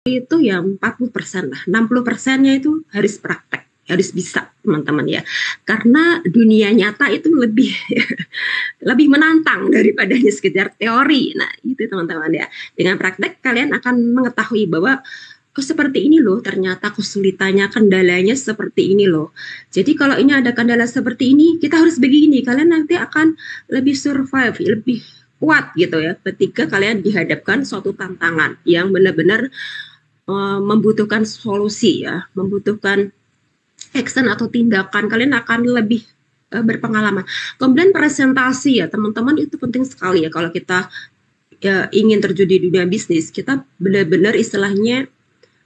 itu ya 40% lah, 60%-nya itu harus praktek, harus bisa teman-teman ya. Karena dunia nyata itu lebih lebih menantang daripada hanya sekedar teori. Nah, itu teman-teman ya. Dengan praktek kalian akan mengetahui bahwa oh seperti ini loh, ternyata kesulitannya, kendalanya seperti ini loh. Jadi kalau ini ada kendala seperti ini, kita harus begini. Kalian nanti akan lebih survive, lebih kuat gitu ya ketika kalian dihadapkan suatu tantangan yang benar-benar membutuhkan solusi ya, membutuhkan action atau tindakan, kalian akan lebih berpengalaman. Kemudian presentasi ya teman-teman itu penting sekali ya kalau kita ya, ingin terjun di dunia bisnis, kita benar-benar istilahnya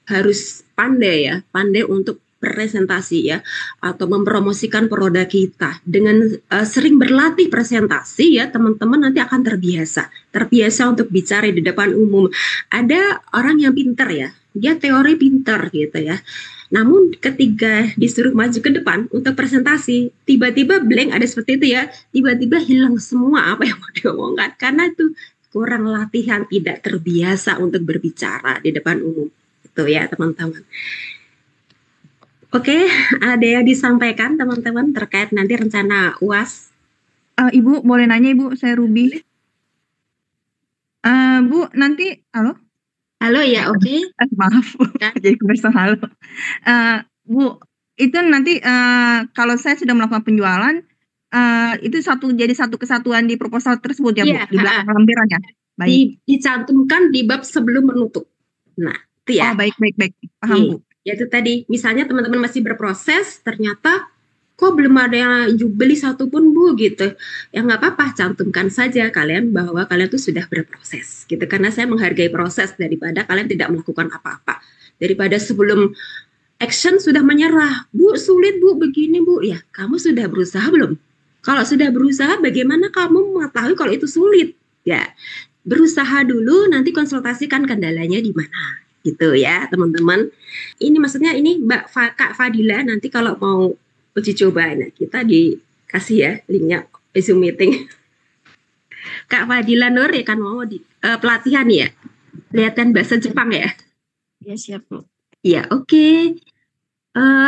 harus pandai ya, pandai untuk presentasi ya atau mempromosikan produk kita dengan sering berlatih presentasi ya teman-teman nanti akan terbiasa untuk bicara di depan umum. Ada orang yang pinter ya, dia teori pinter gitu ya, namun ketika disuruh maju ke depan untuk presentasi tiba-tiba blank, ada seperti itu ya, tiba-tiba hilang semua apa yang mau diomongkan karena itu kurang latihan, tidak terbiasa untuk berbicara di depan umum itu ya teman-teman. Oke, ada yang disampaikan teman-teman terkait nanti rencana UAS? Ibu, boleh nanya Ibu, saya Ruby. Bu, nanti, halo? Halo ya, oke. Maaf, Kan? jadi kebiasaan halo. Bu, itu nanti kalau saya sudah melakukan penjualan, itu jadi satu kesatuan di proposal tersebut ya Bu, Iya, di belakang lampiran ya? Baik. dicantumkan di bab sebelum menutup. Nah, itu Oh, ya. baik, baik, baik. Paham Nih, Bu. yaitu tadi, misalnya teman-teman masih berproses, ternyata kok belum ada yang beli satupun Bu gitu. Ya nggak apa-apa, cantumkan saja kalian bahwa kalian tuh sudah berproses gitu. Karena saya menghargai proses daripada kalian tidak melakukan apa-apa. Daripada sebelum action sudah menyerah, Bu sulit Bu begini Bu, ya kamu sudah berusaha belum? Kalau sudah berusaha, bagaimana kamu mengetahui kalau itu sulit? Ya, berusaha dulu, nanti konsultasikan kendalanya di mana, gitu ya teman-teman. Ini maksudnya ini Kak Fadila nanti kalau mau uji coba, nah kita dikasih ya linknya Zoom meeting. Kak Fadila Nur ya kan mau di pelatihan ya, latihan bahasa Jepang ya. Ya siap Bu. Ya oke.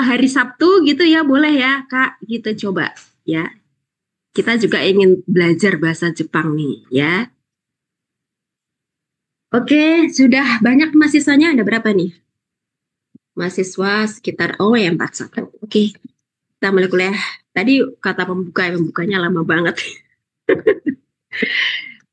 Hari Sabtu gitu ya boleh ya Kak gitu coba ya. Kita juga ingin belajar bahasa Jepang nih ya. Oke, sudah banyak mahasiswanya, ada berapa nih? Mahasiswa sekitar ya 41. Oke, kita mulai kuliah. Tadi kata pembukanya lama banget.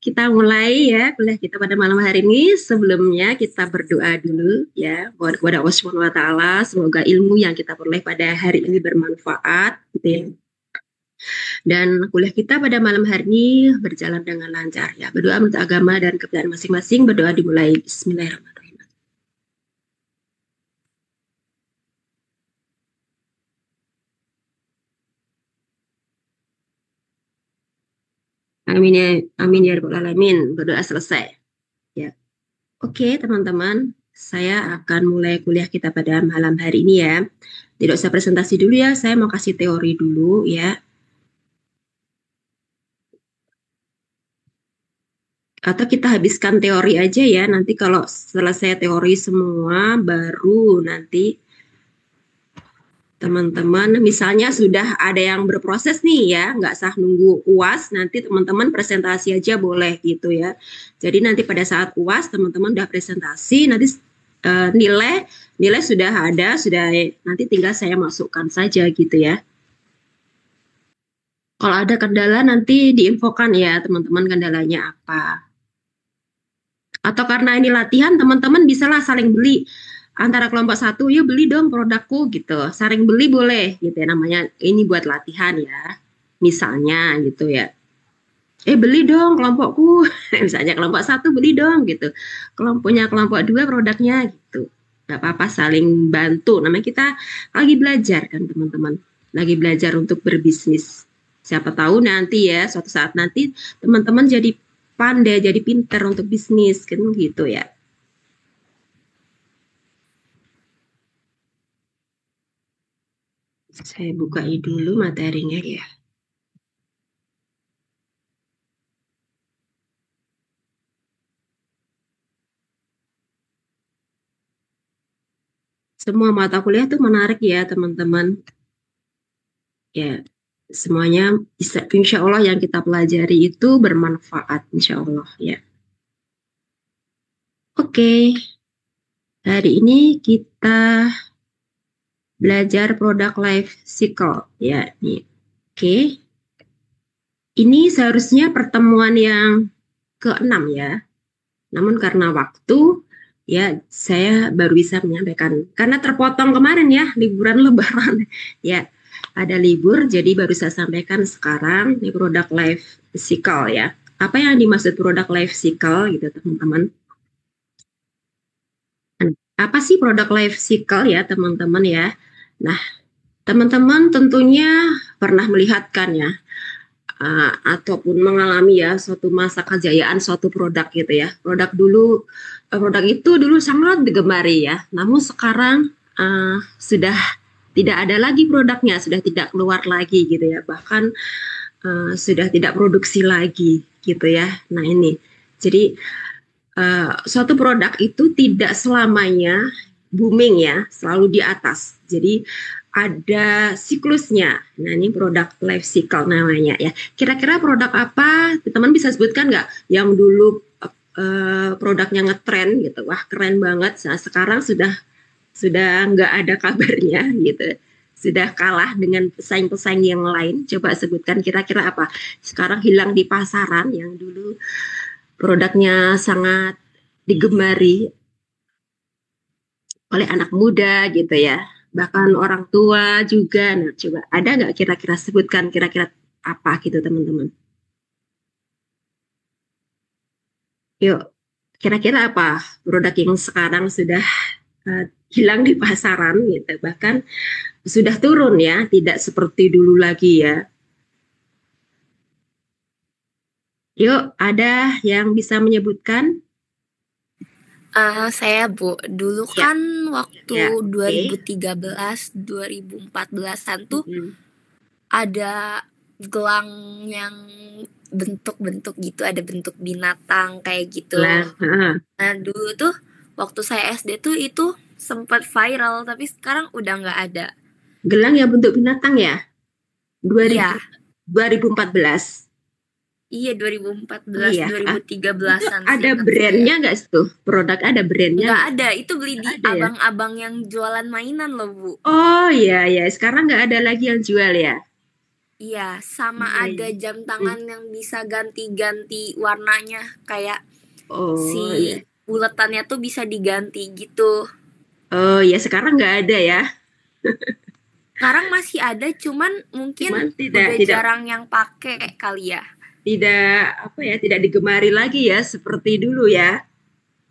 Kita mulai ya kuliah kita pada malam hari ini. Sebelumnya kita berdoa dulu ya kepada Allah Subhanahu wa taala, semoga ilmu yang kita peroleh pada hari ini bermanfaat gitu ya. Dan kuliah kita pada malam hari ini berjalan dengan lancar ya. Berdoa menurut agama dan kepercayaan masing-masing. Berdoa dimulai. Bismillahirrahmanirrahim. Amin ya, amin ya rabbal alamin. Berdoa selesai. Ya. Oke, teman-teman. Saya akan mulai kuliah kita pada malam hari ini ya. Tidak usah presentasi dulu ya. Saya mau kasih teori dulu ya. Atau kita habiskan teori aja ya. Nanti kalau selesai teori semua, baru nanti teman-teman misalnya sudah ada yang berproses nih ya, nggak sah nunggu UAS, nanti teman-teman presentasi aja boleh gitu ya. Jadi nanti pada saat UAS teman-teman udah presentasi, nanti nilai nilai sudah ada, sudah nanti tinggal saya masukkan saja gitu ya. Kalau ada kendala nanti diinfokan ya teman-teman kendalanya apa. Atau karena ini latihan teman-teman bisalah saling beli antara kelompok satu, yuk beli dong produkku gitu, saling beli boleh gitu ya, namanya ini buat latihan ya misalnya gitu ya, beli dong kelompokku. Misalnya kelompok satu beli dong gitu, kelompoknya kelompok dua produknya gitu, nggak apa-apa saling bantu, namanya kita lagi belajar kan teman-teman, lagi belajar untuk berbisnis. Siapa tahu nanti ya suatu saat nanti teman-teman jadi pandai, jadi pinter untuk bisnis kan gitu ya. Saya bukai dulu materinya ya. Semua mata kuliah tuh menarik ya teman-teman. Ya, semuanya bisa, insya Allah yang kita pelajari itu bermanfaat, insya Allah ya. Oke, hari ini kita belajar produk life cycle ya. Nih. Oke, ini seharusnya pertemuan yang keenam ya. Namun karena waktu, ya saya baru bisa menyampaikan. Karena terpotong kemarin ya, liburan Lebaran. Ya, ada libur, jadi baru saya sampaikan sekarang. Ini produk life cycle ya. Apa yang dimaksud produk life cycle gitu teman-teman? Apa sih produk life cycle ya teman-teman ya? Nah, teman-teman tentunya pernah melihat kan ya, ataupun mengalami ya suatu masa kejayaan suatu produk gitu ya. Produk itu dulu sangat digemari ya. Namun sekarang sudah tidak ada lagi produknya, sudah tidak keluar lagi gitu ya. Bahkan sudah tidak produksi lagi gitu ya. Nah ini, jadi suatu produk itu tidak selamanya booming ya, selalu di atas. Jadi ada siklusnya. Nah ini produk life cycle namanya ya. Kira-kira produk apa? Teman bisa sebutkan nggak yang dulu produknya ngetren gitu? Wah keren banget. Nah, sekarang sudah nggak ada kabarnya gitu. Sudah kalah dengan pesaing-pesaing yang lain. Coba sebutkan kira-kira apa? Sekarang hilang di pasaran yang dulu produknya sangat digemari oleh anak muda gitu ya, bahkan orang tua juga. Nah, coba ada nggak kira-kira sebutkan kira-kira apa gitu teman-teman? Yuk, kira-kira apa produk yang sekarang sudah hilang di pasaran gitu, bahkan sudah turun ya, tidak seperti dulu lagi ya. Yuk, ada yang bisa menyebutkan? Saya Bu, dulu Ya, kan waktu ya, oke. 2013, 2014-an tuh Mm-mm. ada gelang yang bentuk-bentuk gitu, ada bentuk binatang kayak Lah, gitu. Nah dulu tuh waktu saya SD tuh itu sempat viral, tapi sekarang udah nggak ada. gelang yang bentuk binatang ya, Iya, 2000, 2014. iya Oh 2014, iya, itu 2013-an ada seingat saya. brandnya nggak tuh? Produk ada brandnya Nggak nggak? ada, itu beli Nggak di ada ya? abang-abang yang jualan mainan loh Bu. Oh iya ya, sekarang nggak ada lagi yang jual ya? Iya, sama Iya ada iya. jam Hmm. tangan yang bisa ganti-ganti warnanya, kayak si Oh iya. buletannya tuh bisa diganti gitu. Oh iya, sekarang nggak ada ya? Sekarang masih ada, cuman mungkin Cuman tidak udah tidak jarang yang pakai kali ya. tidak apa ya, tidak digemari lagi ya seperti dulu ya.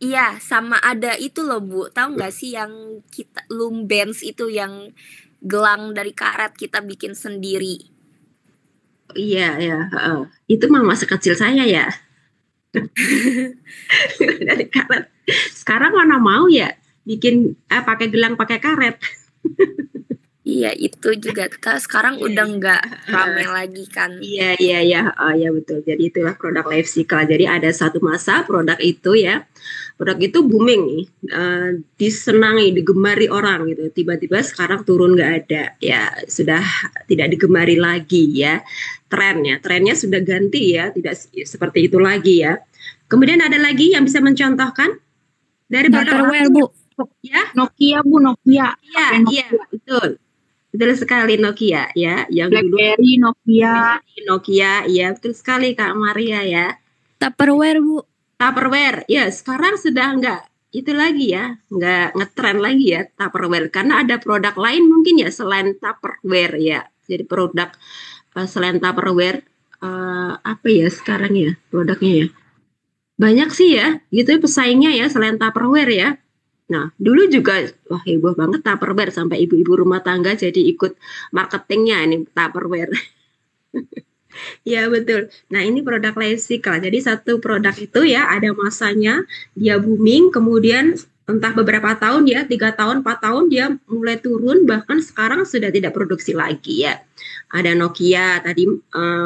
Iya, sama ada itu loh Bu, tahu nggak sih yang kita Lumbens itu yang gelang dari karet kita bikin sendiri. Iya ya. Itu mah masa kecil saya ya. Dari karet. Sekarang mana mau ya bikin pakai gelang pakai karet. Iya, itu juga sekarang Iya udah iya. nggak rame lagi kan. Iya, iya, ya, ya betul. Jadi itulah produk life cycle. Jadi ada satu masa produk itu ya, produk itu booming nih, disenangi, digemari orang gitu. Tiba-tiba sekarang turun nggak ada, ya sudah tidak digemari lagi ya. Trennya sudah ganti ya, tidak seperti itu lagi ya. Kemudian ada lagi yang bisa mencontohkan dari produk Tupperware, Bu. ya, Nokia, Bu, Nokia. iya, Pakai iya, Nokia. betul. Betul sekali Nokia ya, yang dulu BlackBerry, Nokia. Nokia, ya betul sekali Kak Maria ya. Tupperware Bu. Tupperware, ya sekarang sudah nggak itu lagi ya, nggak ngetren lagi ya Tupperware karena ada produk lain mungkin ya selain Tupperware ya. Jadi produk selain Tupperware apa ya sekarang ya produknya ya. Banyak sih ya, gitu ya pesaingnya ya selain Tupperware ya. Nah, dulu juga wah heboh banget Tupperware sampai ibu-ibu rumah tangga jadi ikut marketingnya ini Tupperware. Ya betul. Nah ini produk life cycle. Jadi satu produk itu ya ada masanya dia booming, kemudian entah beberapa tahun ya, 3 tahun, 4 tahun dia mulai turun, bahkan sekarang sudah tidak produksi lagi ya. Ada Nokia tadi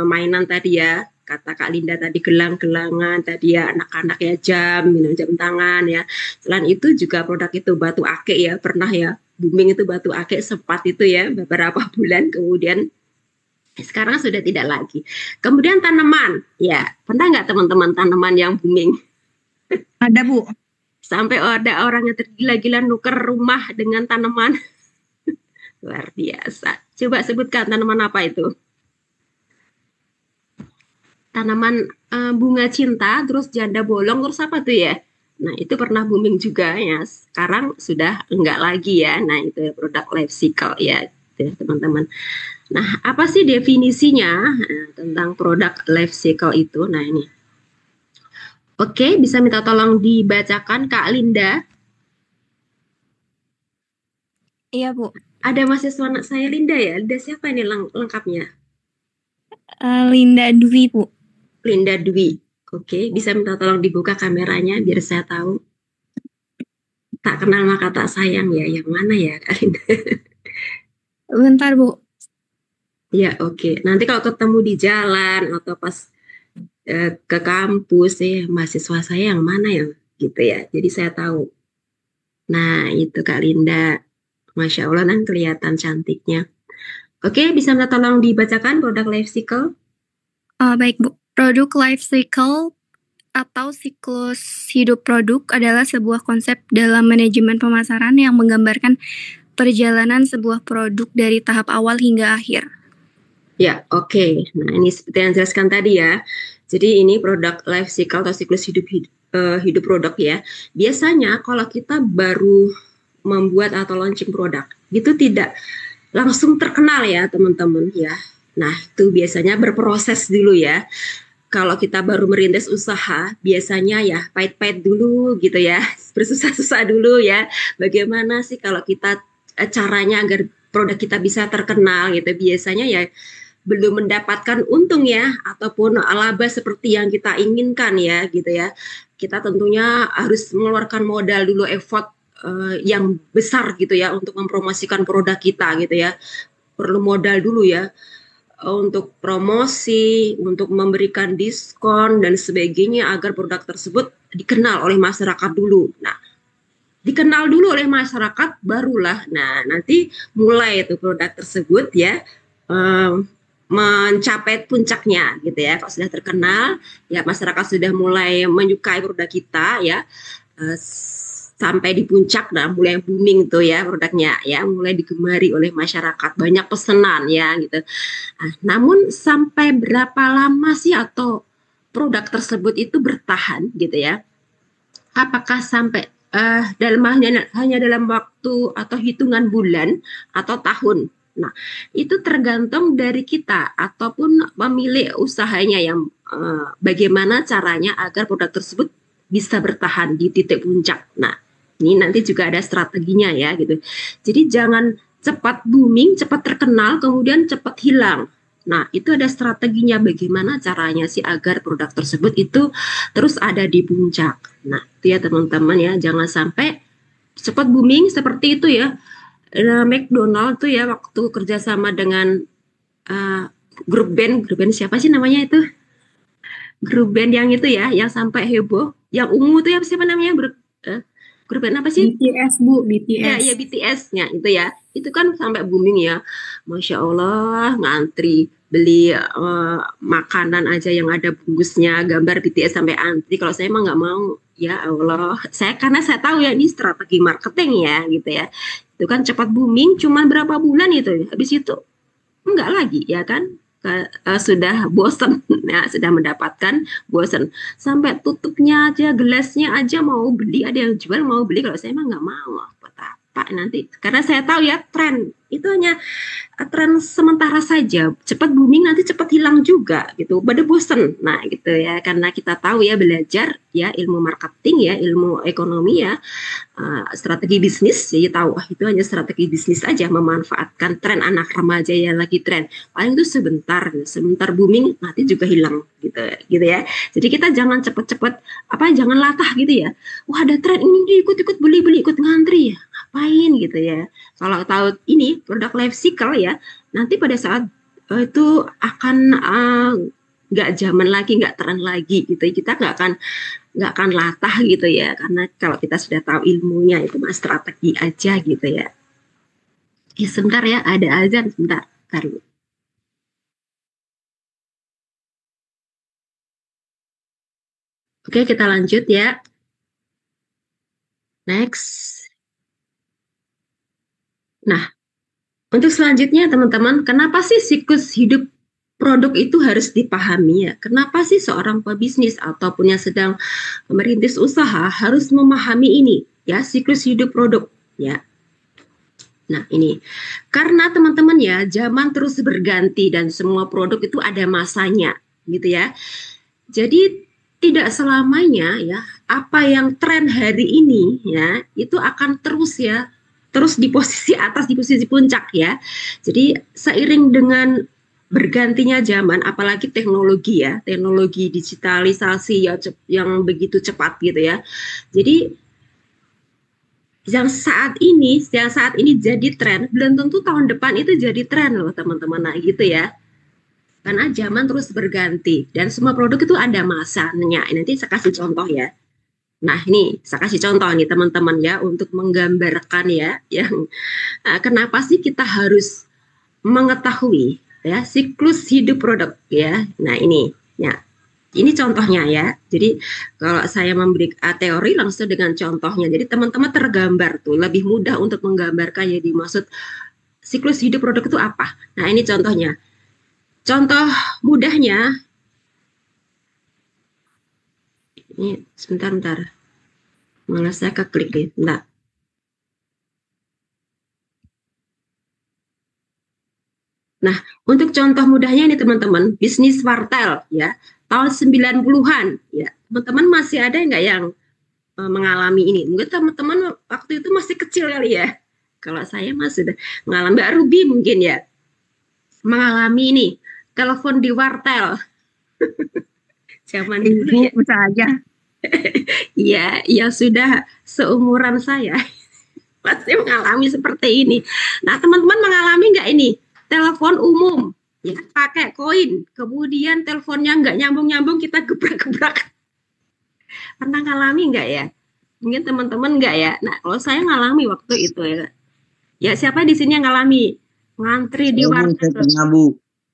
mainan tadi ya, kata Kak Linda tadi gelang-gelangan tadi ya, anak-anak ya jam tangan ya. Selain itu juga produk itu batu akik ya, pernah ya booming itu batu akik sempat itu ya beberapa bulan, kemudian sekarang sudah tidak lagi. Kemudian tanaman, ya pernah nggak teman-teman tanaman yang booming? Ada Bu. Sampai ada orang yang tergila-gila nuker rumah dengan tanaman. Luar biasa. Coba sebutkan tanaman apa itu? Tanaman bunga cinta, terus janda bolong, terus apa tuh ya? Nah, itu pernah booming juga ya. Sekarang sudah enggak lagi ya. Nah, itu produk life cycle ya, teman-teman. Nah, apa sih definisinya tentang produk life cycle itu? Nah, ini. Oke, bisa minta tolong dibacakan Kak Linda. Iya, Bu. Ada mahasiswa anak saya Linda ya? Linda siapa ini lengkapnya? Linda Dwi, Bu. Linda Dwi. Oke, bisa minta tolong dibuka kameranya biar saya tahu. Tak kenal maka tak sayang ya. Yang mana ya Kak Linda? Bentar, Bu. Ya, oke. Nanti kalau ketemu di jalan atau pas ke kampus ya, mahasiswa saya yang mana ya? Gitu ya. Jadi saya tahu. Nah, itu Kak Linda. Masya Allah kan kelihatan cantiknya. Oke, bisa minta tolong dibacakan produk life cycle? Baik, Bu. Produk life cycle atau siklus hidup produk adalah sebuah konsep dalam manajemen pemasaran yang menggambarkan perjalanan sebuah produk dari tahap awal hingga akhir. Ya, oke. Nah, ini seperti yang jelaskan tadi ya. Jadi ini produk life cycle atau siklus hidup produk ya. Biasanya kalau kita baru membuat atau launching produk, itu tidak langsung terkenal ya teman-teman ya. Nah, itu biasanya berproses dulu ya. Kalau kita baru merintis usaha, biasanya ya pahit-pahit dulu gitu ya, bersusah-susah dulu ya. Bagaimana sih kalau kita caranya agar produk kita bisa terkenal gitu? Biasanya ya belum mendapatkan untung ya, ataupun laba seperti yang kita inginkan ya gitu ya. Kita tentunya harus mengeluarkan modal dulu, effort yang besar gitu ya untuk mempromosikan produk kita gitu ya. Perlu modal dulu ya. Untuk promosi, untuk memberikan diskon dan sebagainya agar produk tersebut dikenal oleh masyarakat dulu. Nah, dikenal dulu oleh masyarakat barulah. Nah, nanti mulai itu produk tersebut ya mencapai puncaknya gitu ya. Kalau sudah terkenal, ya masyarakat sudah mulai menyukai produk kita ya. Sampai di puncak dan mulai booming tuh ya produknya ya, mulai digemari oleh masyarakat, banyak pesanan ya gitu. Nah, namun sampai berapa lama sih atau produk tersebut itu bertahan gitu ya? Apakah sampai dalam hanya dalam waktu atau hitungan bulan atau tahun? Nah, itu tergantung dari kita ataupun pemilik usahanya yang bagaimana caranya agar produk tersebut bisa bertahan di titik puncak. Nah, ini nanti juga ada strateginya ya gitu. Jadi jangan cepat booming, cepat terkenal, kemudian cepat hilang. Nah, itu ada strateginya bagaimana caranya sih agar produk tersebut itu terus ada di puncak. Nah, itu ya teman-teman ya, jangan sampai cepat booming seperti itu ya. McDonald tuh ya waktu kerjasama dengan grup band siapa sih namanya itu? Grup band yang itu ya, yang sampai heboh, yang ungu tuh ya siapa namanya? Grup band apa sih? BTS, Bu, BTS. Ya BTS-nya itu ya. Itu kan sampai booming ya. Masya Allah, ngantri beli makanan aja yang ada bungkusnya gambar BTS sampai antri. Kalau saya emang nggak mau, ya Allah. Karena saya tahu ya ini strategi marketing ya gitu ya. Itu kan cepat booming, cuman berapa bulan itu. Habis itu enggak lagi ya kan. Sudah bosen ya, sudah mendapatkan bosen sampai tutupnya aja, gelasnya aja mau beli, ada yang jual mau beli. Kalau saya emang nggak mau, buat apa nanti, karena saya tahu ya tren itu hanya tren sementara saja, cepat booming nanti cepat hilang juga gitu, pada bosen. Nah gitu ya, karena kita tahu ya belajar ya ilmu marketing ya, ilmu ekonomi ya, strategi bisnis ya, tahu itu hanya strategi bisnis aja, memanfaatkan tren anak remaja yang lagi tren, paling itu sebentar booming nanti juga hilang gitu ya. Jadi kita jangan cepet-cepet jangan latah gitu ya, wah ada tren ini ikut beli ikut ngantri ya, ngapain gitu ya. Kalau tahu ini produk life cycle ya, nanti pada saat itu akan nggak zaman lagi, nggak tren lagi gitu. Kita nggak akan latah gitu ya, karena kalau kita sudah tahu ilmunya itu mas strategi aja gitu ya. Sebentar ya, ada azan sebentar. Bentar. Oke, kita lanjut ya. Next. Nah, untuk selanjutnya teman-teman, kenapa sih siklus hidup produk itu harus dipahami ya? Kenapa sih seorang pebisnis ataupun yang sedang merintis usaha harus memahami ini ya, siklus hidup produk ya? Nah, ini karena teman-teman ya, zaman terus berganti dan semua produk itu ada masanya, gitu ya. Jadi tidak selamanya ya, apa yang tren hari ini ya, itu akan terus ya, terus di posisi atas, di posisi puncak ya. Jadi seiring dengan bergantinya zaman, apalagi teknologi ya, teknologi digitalisasi yang begitu cepat gitu ya. Jadi yang saat ini jadi tren, belum tentu tahun depan itu jadi tren loh teman-teman. Nah gitu ya, karena zaman terus berganti dan semua produk itu ada masanya. Nanti saya kasih contoh ya. Nah ini saya kasih contoh nih teman-teman ya, untuk menggambarkan ya, yang kenapa sih kita harus mengetahui ya siklus hidup produk ya. Nah ini ya, ini contohnya ya. Jadi kalau saya memberi teori langsung dengan contohnya. Jadi teman-teman tergambar tuh, lebih mudah untuk menggambarkan ya dimaksud siklus hidup produk itu apa. Nah ini contohnya. Contoh mudahnya, ini sebentar. Malah saya keklik nih. Nah, untuk contoh mudahnya ini teman-teman, bisnis wartel ya, tahun 90-an ya. Teman-teman masih ada nggak yang mengalami ini? Mungkin teman-teman waktu itu masih kecil kali ya. Kalau saya masih sudah mengalami, Mbak Ruby mungkin ya, mengalami ini, telepon di wartel. Zaman dulu ya. Bisa aja. Iya, ya sudah seumuran saya pasti mengalami seperti ini. Nah, teman-teman mengalami nggak ini? Telepon umum, ya pakai koin, kemudian teleponnya nggak nyambung-nyambung, kita gebrak-gebrak. Pernah ngalami nggak ya? Mungkin teman-teman nggak ya? Nah, kalau saya ngalami waktu itu ya. Ya, siapa di sini yang ngalami? Ngantri di warteg.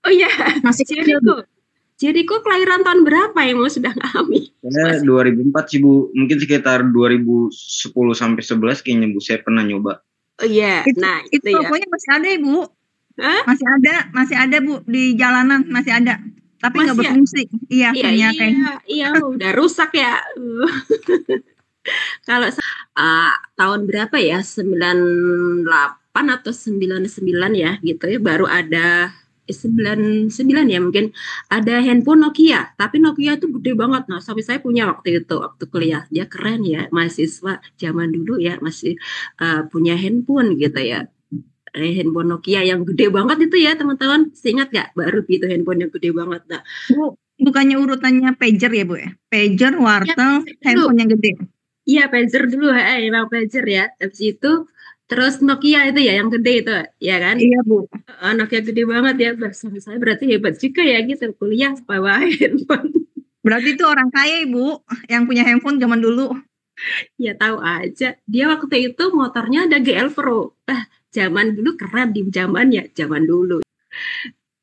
Oh iya, masih Jericho. Jericho kelahiran tahun berapa yang mau sudah ngalami? Saya 2004 sih Bu, mungkin sekitar 2010 sampai 11 kayaknya Bu, saya pernah nyoba. Oh iya, nah itu ya. pokoknya masih ada Ibu. Hah? Masih ada Bu, di jalanan masih ada. Tapi nggak berfungsi. Iya, udah rusak ya. Kalau tahun berapa ya? 98 atau 99 ya gitu ya, baru ada 99 ya mungkin, ada handphone Nokia, tapi Nokia itu gede banget. Nah, sampai saya punya waktu itu, waktu kuliah. Dia keren ya, mahasiswa zaman dulu ya, masih punya handphone gitu ya. Handphone Nokia yang gede banget itu ya teman-teman. Ingat gak baru itu handphone yang gede banget? Nah, Bu, bukannya urutannya pager ya Bu ya? Pager, wartel, ya, handphone yang gede. Iya, pager dulu, emang pager ya. Habis itu terus Nokia itu ya yang gede itu, ya kan? Iya Bu. Nokia gede banget ya. Sama saya berarti hebat juga ya gitu, kuliah bawa handphone. Berarti itu orang kaya Ibu yang punya handphone zaman dulu. Ya tahu aja. Dia waktu itu motornya ada GL Pro. Zaman dulu keren di zaman dulu.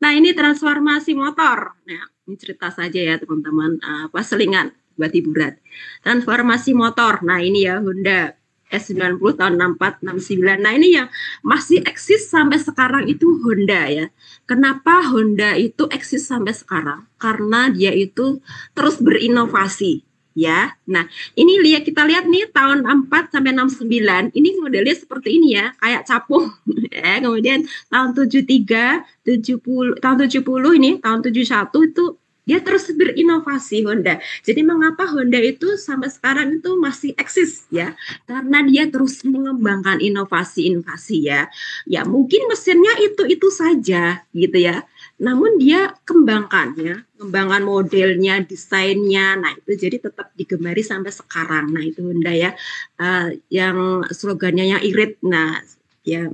Nah ini transformasi motor. Nah ini cerita saja ya teman-teman, selingan buat hiburan. Transformasi motor. Nah ini ya Honda S90 tahun 64, 69. Nah ini yang masih eksis sampai sekarang itu Honda ya. Kenapa Honda itu eksis sampai sekarang? Karena dia itu terus berinovasi. Ya, nah ini kita lihat nih tahun 64 sampai 69 ini modelnya seperti ini ya, kayak capung ya. Kemudian tahun 73, 70, tahun 70 ini, tahun 71 itu dia terus berinovasi Honda. Jadi mengapa Honda itu sampai sekarang itu masih eksis ya? Karena dia terus mengembangkan inovasi-inovasi ya. Ya mungkin mesinnya itu saja gitu ya. Namun dia kembangkan modelnya, desainnya. Nah itu jadi tetap digemari sampai sekarang. Nah itu Honda ya, yang slogannya yang irit. Nah ya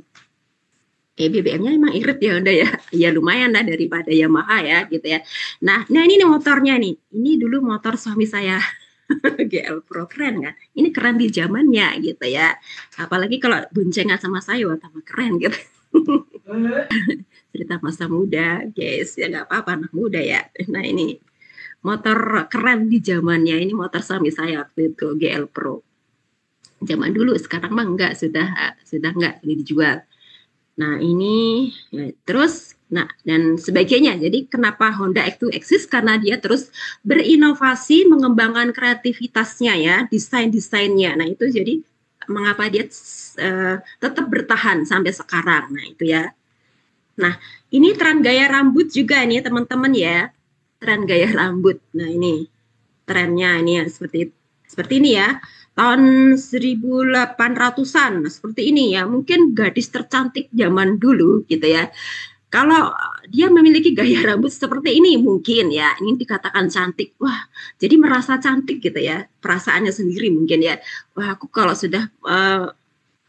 BBM-nya emang irit ya Honda ya. Ya lumayan lah daripada Yamaha ya gitu ya. Nah ini nih motornya nih. Ini dulu motor suami saya. GL Pro, keren kan? Ini keren di zamannya gitu ya. Apalagi kalau boncengan sama saya, wah tambah keren gitu. Cerita masa muda, guys. Ya nggak apa-apa, anak muda ya. Nah ini motor keren di zamannya. Ini motor suami saya waktu itu, GL Pro. Zaman dulu, sekarang mah enggak, sudah enggak dijual. Nah ini ya, terus, nah dan sebagainya. Jadi kenapa Honda itu eksis? Karena dia terus berinovasi, mengembangkan kreativitasnya ya, desainnya. Nah itu jadi mengapa dia tetap bertahan sampai sekarang. Nah itu ya. Nah ini tren gaya rambut juga nih teman-teman ya, tren gaya rambut. Nah ini trennya ini ya, seperti ini ya. Tahun 1800-an seperti ini ya, mungkin gadis tercantik zaman dulu gitu ya. Kalau dia memiliki gaya rambut seperti ini mungkin ya, ini dikatakan cantik. Wah, jadi merasa cantik gitu ya, perasaannya sendiri mungkin ya. Wah, aku kalau sudah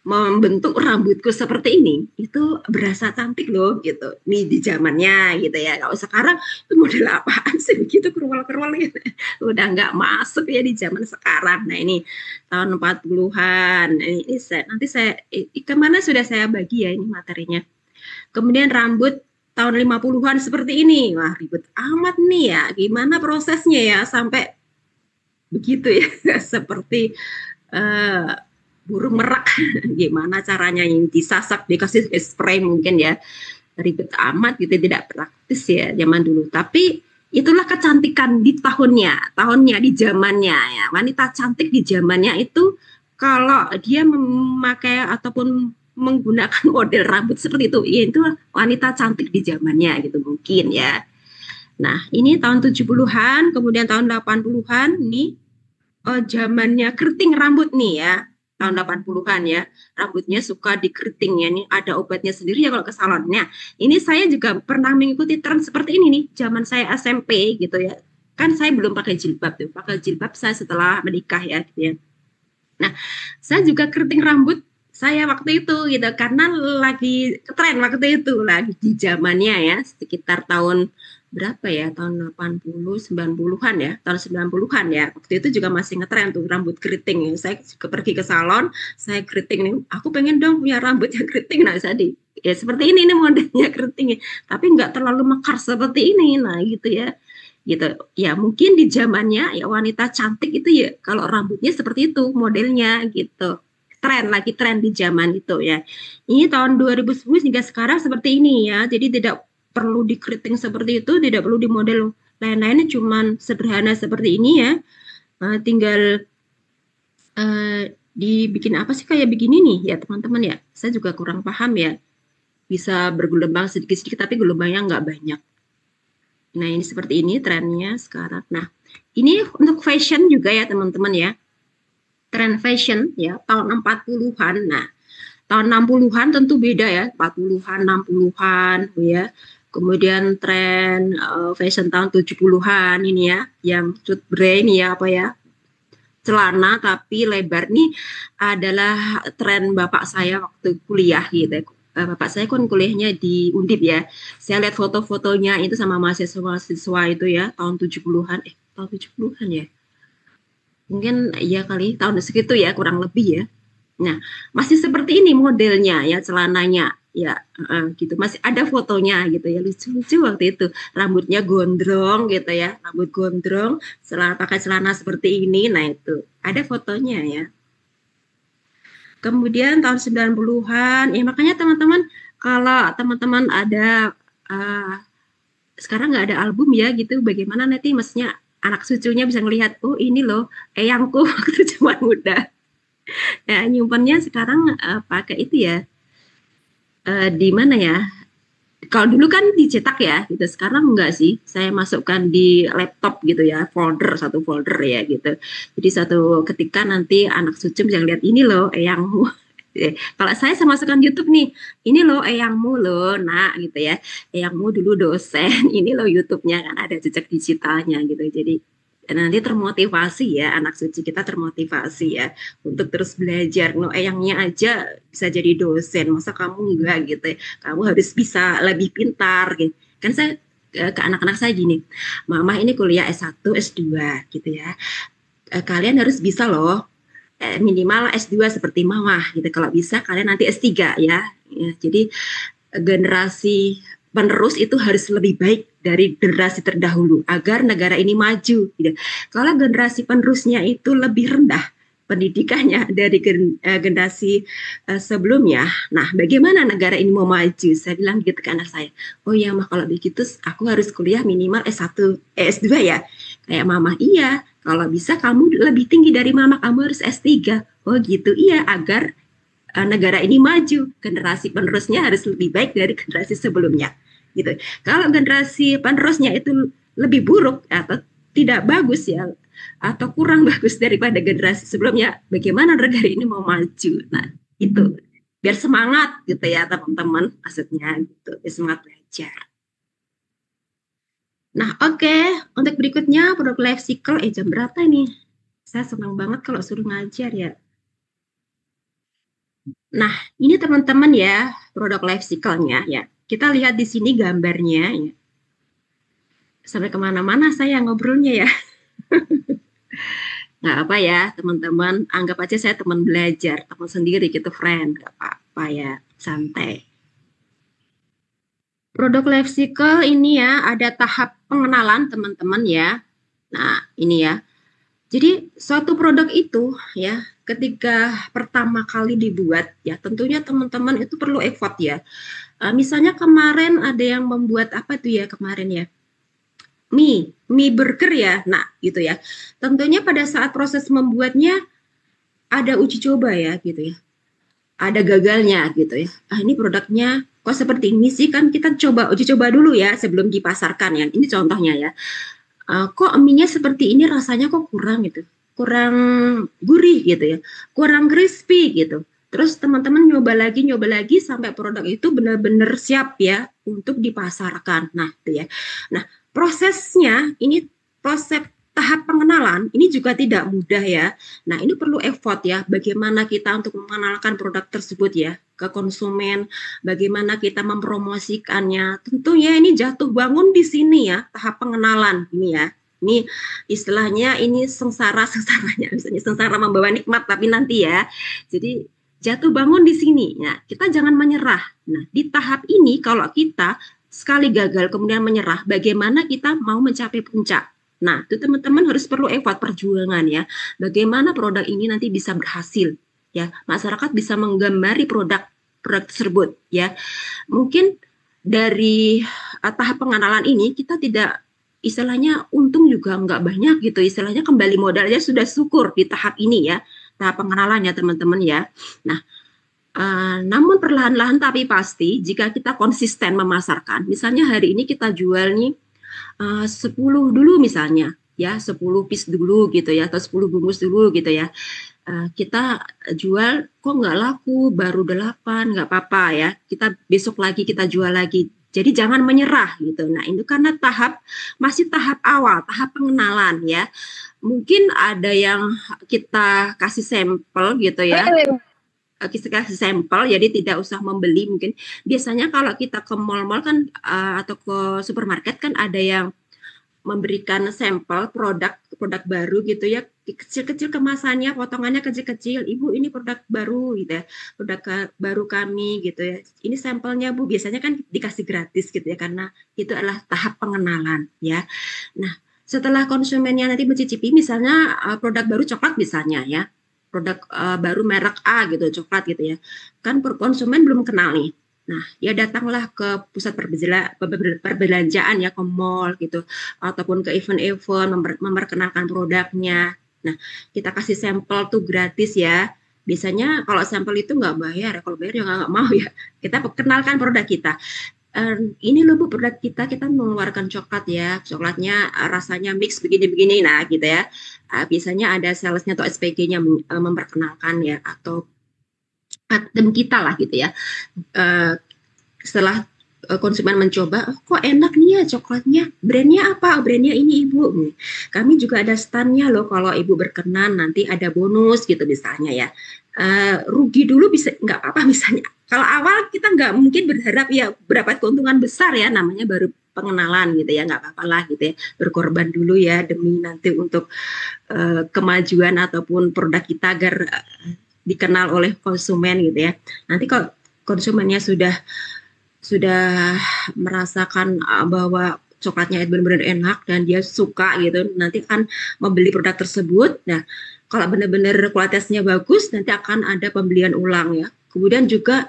membentuk rambutku seperti ini, itu berasa cantik loh gitu. Ini di zamannya gitu ya. Kalau sekarang itu model apaan sih begitu kerwal-kerwal gitu. Udah nggak masuk ya di zaman sekarang. Nah ini tahun 40-an. Nanti saya kemana sudah saya bagi ya ini materinya. Kemudian rambut tahun 50-an seperti ini. Wah ribet amat nih ya. Gimana prosesnya ya sampai begitu ya. Seperti burung merak. Gimana caranya yang disasak, dikasih spray mungkin ya. Ribet amat gitu, tidak praktis ya zaman dulu. Tapi itulah kecantikan di tahunnya di zamannya ya. Wanita cantik di zamannya itu kalau dia memakai ataupun menggunakan model rambut seperti itu, ya itu wanita cantik di zamannya gitu mungkin ya. Nah, ini tahun 70-an, kemudian tahun 80-an nih zamannya keriting rambut nih ya. Tahun 80-an ya, rambutnya suka dikeriting ya, ini ada obatnya sendiri ya kalau ke salonnya. Ini saya juga pernah mengikuti tren seperti ini nih, zaman saya SMP gitu ya. Kan saya belum pakai jilbab tuh, pakai jilbab saya setelah menikah ya gitu ya. Nah, saya juga keriting rambut saya waktu itu gitu, karena lagi tren waktu itu, lagi di zamannya ya, sekitar tahun berapa ya, tahun 80 90-an ya, tahun 90-an ya. Waktu itu juga masih ngetren tuh rambut keriting ya. Saya pergi ke salon, saya keriting nih, aku pengen dong punya rambut yang keriting. Nah, ya seperti ini nih modelnya keriting, tapi nggak terlalu mekar seperti ini. Nah, gitu ya. Gitu. Ya, mungkin di zamannya ya wanita cantik itu ya kalau rambutnya seperti itu modelnya gitu. Lagi tren di zaman itu ya. Ini tahun 2010 hingga sekarang seperti ini ya. Jadi tidak perlu dikeriting seperti itu, tidak perlu di model lain-lainnya, cuman sederhana seperti ini ya. Tinggal dibikin apa sih kayak begini nih ya teman-teman ya. Saya juga kurang paham ya. Bisa bergelombang sedikit-sedikit tapi gelombangnya nggak banyak. Nah ini seperti ini trennya sekarang. Nah ini untuk fashion juga ya teman-teman ya. Tren fashion ya tahun 40-an. Nah tahun 60-an tentu beda ya. 40-an, 60-an ya. Kemudian tren fashion tahun 70-an ini ya, yang cut brain ya apa ya, celana tapi lebar nih adalah tren bapak saya waktu kuliah gitu. Bapak saya kan kuliahnya di Undip ya. Saya lihat foto-fotonya itu sama mahasiswa itu ya, tahun 70-an, tahun 70-an ya. Mungkin ya kali tahun segitu ya kurang lebih ya. Nah, masih seperti ini modelnya ya, celananya ya gitu, masih ada fotonya gitu ya, lucu-lucu waktu itu, rambutnya gondrong gitu ya, rambut gondrong, pakai celana seperti ini. Nah itu ada fotonya ya. Kemudian tahun 90-an ya, makanya teman-teman kalau teman-teman ada sekarang nggak ada album ya gitu, bagaimana nanti maksudnya anak cucunya bisa ngelihat, oh ini loh eyangku waktu zaman muda. Ya, nyimpannya sekarang pakai itu ya, di mana ya? Kalau dulu kan dicetak ya, gitu. Sekarang enggak sih. Saya masukkan di laptop gitu ya, satu folder ya gitu. Jadi satu ketika nanti anak cucu bisa lihat, ini loh eyangmu. Kalau saya masukkan YouTube nih, ini loh eyangmu loh, nak gitu ya. Eyangmu dulu dosen, ini loh YouTube-nya kan ada jejak digitalnya gitu. Jadi nanti termotivasi ya, anak suci kita termotivasi ya untuk terus belajar. No, eyangnya aja bisa jadi dosen, masa kamu enggak gitu ya? Kamu harus bisa lebih pintar gitu. Kan saya ke anak-anak saya gini, mama ini kuliah S1, S2 gitu ya, kalian harus bisa loh minimal S2 seperti mama gitu. Kalau bisa kalian nanti S3 ya, ya. Jadi generasi penerus itu harus lebih baik dari generasi terdahulu agar negara ini maju gitu. Kalau generasi penerusnya itu lebih rendah pendidikannya dari generasi sebelumnya, nah bagaimana negara ini mau maju? Saya bilang gitu ke anak saya, oh ya mah kalau begitu aku harus kuliah minimal S1, S2 ya. Kayak mama, iya kalau bisa kamu lebih tinggi dari mama, kamu harus S3. Oh gitu, iya agar negara ini maju, generasi penerusnya harus lebih baik dari generasi sebelumnya gitu. Kalau generasi penerusnya itu lebih buruk atau tidak bagus ya, atau kurang bagus daripada generasi sebelumnya, bagaimana negara ini mau maju? Nah itu biar semangat gitu ya teman-teman, maksudnya gitu, biar semangat belajar. Nah oke, untuk berikutnya produk life cycle. Jam berapa nih? Saya senang banget kalau suruh ngajar ya. Nah, ini teman-teman ya, produk life cycle-nya ya. Kita lihat di sini gambarnya ya. Sampai kemana-mana saya ngobrolnya ya. Nggak apa ya, teman-teman. Anggap aja saya teman belajar, teman sendiri gitu, friend. Nggak apa-apa ya, santai. Produk life cycle ini ya, ada tahap pengenalan teman-teman ya. Nah, ini ya. Jadi suatu produk itu ya, ketika pertama kali dibuat ya, tentunya teman-teman itu perlu effort ya. Misalnya kemarin ada yang membuat apa tuh ya kemarin ya, mie burger ya. Nah gitu ya. Tentunya pada saat proses membuatnya ada uji coba ya gitu ya. Ada gagalnya gitu ya. Ini produknya kok seperti ini sih, kan kita uji coba dulu ya sebelum dipasarkan ya. Ini contohnya ya. Kok mie-nya seperti ini, rasanya kok kurang gitu, kurang gurih gitu ya, kurang crispy gitu. Terus teman-teman nyoba lagi sampai produk itu benar-benar siap ya untuk dipasarkan. Nah itu ya. Nah prosesnya ini, proses tahap pengenalan ini juga tidak mudah ya. Nah ini perlu effort ya, bagaimana kita untuk mengenalkan produk tersebut ya ke konsumen, bagaimana kita mempromosikannya. Tentunya ini jatuh bangun di sini ya, tahap pengenalan ini ya. Ini istilahnya ini sengsaranya, misalnya sengsara membawa nikmat tapi nanti ya. Jadi jatuh bangun di sini. Nah, kita jangan menyerah. Nah, di tahap ini kalau kita sekali gagal kemudian menyerah, bagaimana kita mau mencapai puncak? Nah, itu teman-teman harus perlu effort, perjuangan ya. Bagaimana produk ini nanti bisa berhasil ya. Masyarakat bisa menggambari produk tersebut ya. Mungkin dari tahap pengenalan ini kita tidak, istilahnya untung juga nggak banyak gitu. Istilahnya kembali modalnya sudah syukur di tahap ini ya. Tahap pengenalan ya teman-teman ya. Nah, namun perlahan-lahan tapi pasti jika kita konsisten memasarkan. Misalnya hari ini kita jual nih 10 dulu misalnya ya, 10 piece dulu gitu ya, atau 10 bungkus dulu gitu ya. Kita jual kok nggak laku, baru 8, nggak apa-apa ya. Kita besok lagi kita jual lagi. Jadi jangan menyerah gitu. Nah itu karena masih tahap awal, tahap pengenalan ya. Mungkin ada yang kita kasih sampel gitu ya. Kita kasih sampel, jadi tidak usah membeli. Mungkin biasanya kalau kita ke mall-mall kan atau ke supermarket kan ada yang memberikan sampel produk baru gitu ya, kecil-kecil kemasannya, potongannya kecil-kecil. Ibu ini produk baru gitu ya, produk baru kami gitu ya. Ini sampelnya Bu, biasanya kan dikasih gratis gitu ya, karena itu adalah tahap pengenalan ya. Nah setelah konsumennya nanti mencicipi misalnya produk baru coklat misalnya ya, produk baru merek A gitu, coklat gitu ya, kan konsumen belum kenal nih. Nah, ya datanglah ke pusat perbelanjaan ya, ke mall gitu, ataupun ke event-event memperkenalkan produknya. Nah, kita kasih sampel tuh gratis ya. Biasanya kalau sampel itu nggak bayar, kalau bayar ya nggak mau ya. Kita perkenalkan produk kita. Ini loh Bu produk kita mengeluarkan coklat ya, coklatnya rasanya mix begini-begini, nah gitu ya. Biasanya ada salesnya atau SPG-nya memperkenalkan ya, atau adem kita lah gitu ya. Setelah konsumen mencoba, kok enak nih ya coklatnya, brandnya apa? Brandnya ini Ibu. Kami juga ada stand-nya loh, kalau Ibu berkenan nanti ada bonus gitu misalnya ya. Rugi dulu bisa nggak apa-apa misalnya. Kalau awal kita nggak mungkin berharap ya berapa keuntungan besar ya, namanya baru pengenalan gitu ya, nggak apa-apa lah gitu ya, berkorban dulu ya demi nanti untuk kemajuan ataupun produk kita agar dikenal oleh konsumen gitu ya. Nanti kalau konsumennya sudah merasakan bahwa coklatnya itu benar-benar enak dan dia suka gitu, nanti akan membeli produk tersebut. Nah, kalau benar-benar kualitasnya bagus, nanti akan ada pembelian ulang ya. Kemudian juga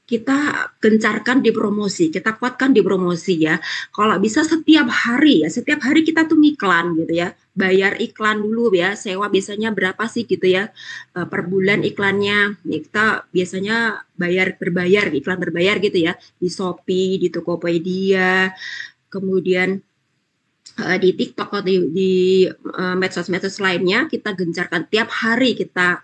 kita gencarkan di promosi, kita kuatkan di promosi ya. Kalau bisa setiap hari ya, setiap hari kita tuh ngiklan gitu ya. Bayar iklan dulu ya, sewa biasanya berapa sih gitu ya per bulan iklannya. Kita biasanya berbayar, iklan berbayar gitu ya. Di Shopee, di Tokopedia, kemudian di TikTok atau di medsos-medsos lainnya kita gencarkan tiap hari, kita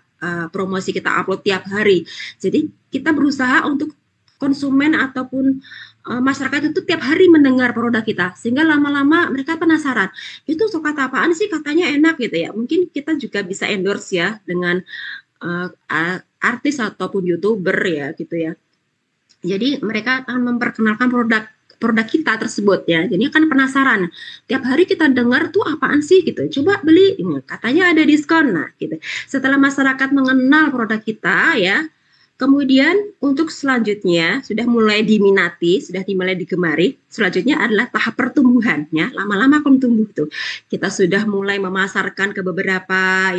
promosi, kita upload tiap hari. Jadi kita berusaha untuk konsumen ataupun masyarakat itu tiap hari mendengar produk kita, sehingga lama-lama mereka penasaran, itu coklat apaan sih, katanya enak gitu ya. Mungkin kita juga bisa endorse ya dengan artis ataupun YouTuber ya gitu ya. Jadi mereka akan memperkenalkan produk kita tersebut ya, jadi kan penasaran. Tiap hari kita dengar tuh apaan sih gitu, coba beli, ini katanya ada diskon. Nah gitu, setelah masyarakat mengenal produk kita ya, kemudian untuk selanjutnya sudah mulai diminati, sudah mulai digemari, selanjutnya adalah tahap pertumbuhan ya. Lama-lama akan tumbuh tuh, kita sudah mulai memasarkan ke beberapa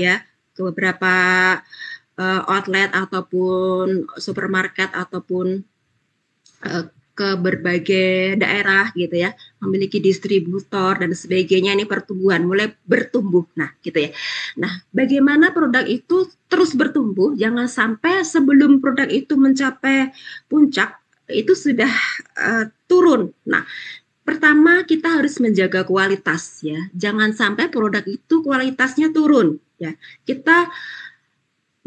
outlet ataupun supermarket ataupun ke berbagai daerah gitu ya, memiliki distributor dan sebagainya. Ini pertumbuhan, mulai bertumbuh. Nah gitu ya. Nah, bagaimana produk itu terus bertumbuh, jangan sampai sebelum produk itu mencapai puncak itu sudah turun. Nah, pertama kita harus menjaga kualitas ya, jangan sampai produk itu kualitasnya turun ya. Kita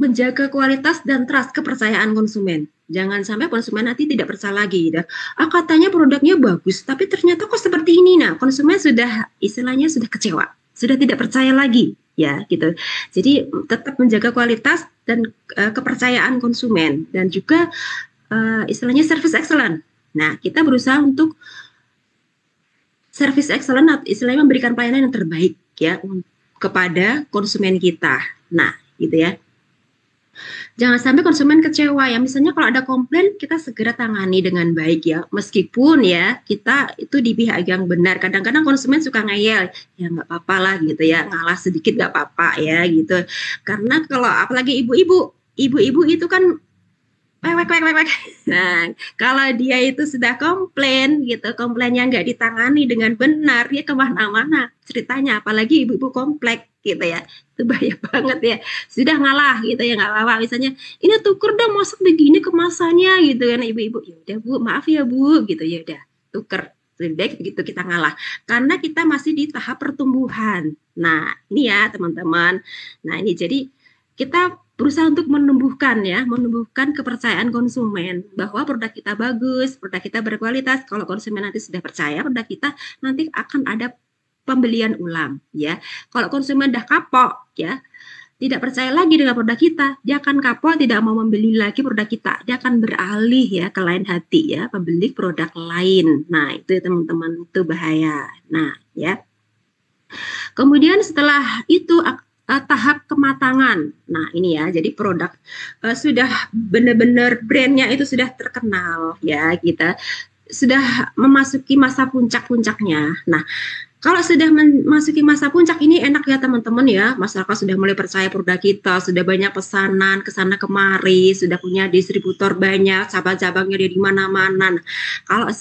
menjaga kualitas dan trust, kepercayaan konsumen. Jangan sampai konsumen nanti tidak percaya lagi. Katanya produknya bagus, tapi ternyata kok seperti ini. Nah, konsumen sudah istilahnya sudah kecewa, sudah tidak percaya lagi, ya gitu. Jadi tetap menjaga kualitas dan kepercayaan konsumen, dan juga istilahnya service excellent. Nah, kita berusaha untuk service excellent, istilahnya memberikan pelayanan yang terbaik ya kepada konsumen kita. Nah, gitu ya. Jangan sampai konsumen kecewa ya. Misalnya kalau ada komplain, kita segera tangani dengan baik ya. Meskipun ya kita itu di pihak yang benar. Kadang-kadang konsumen suka ngeyel, ya nggak apa-apa lah gitu ya. Ngalah sedikit nggak apa-apa ya gitu. Karena kalau apalagi ibu-ibu itu kan Nah, kalau dia itu sudah komplain gitu, komplainnya nggak ditangani dengan benar, dia kemana-mana ceritanya. Apalagi ibu-ibu komplek gitu ya, itu bahaya banget ya. Sudah ngalah gitu ya, nggak apa-apa. Misalnya ini tuker dong, masak begini kemasannya gitu kan, ibu-ibu. Ya udah bu, maaf ya bu, gitu ya udah tuker. Lebih baik begitu kita ngalah, karena kita masih di tahap pertumbuhan. Nah ini ya teman-teman. Nah ini jadi kita berusaha untuk menumbuhkan kepercayaan konsumen bahwa produk kita bagus, produk kita berkualitas. Kalau konsumen nanti sudah percaya produk kita, nanti akan ada pembelian ulang ya. Kalau konsumen dah kapok ya, tidak percaya lagi dengan produk kita, dia akan kapok, tidak mau membeli lagi produk kita, dia akan beralih ya ke lain hati ya, membeli produk lain. Nah itu teman-teman, itu bahaya. Nah ya, kemudian setelah itu tahap kematangan. Nah ini ya, jadi produk sudah benar-benar brandnya itu sudah terkenal ya, kita sudah memasuki masa puncak-puncaknya. Nah kalau sudah memasuki masa puncak ini enak ya teman-teman ya, masyarakat sudah mulai percaya produk kita, sudah banyak pesanan kesana kemari, sudah punya distributor banyak, cabang-cabangnya di mana-mana. Nah, kalau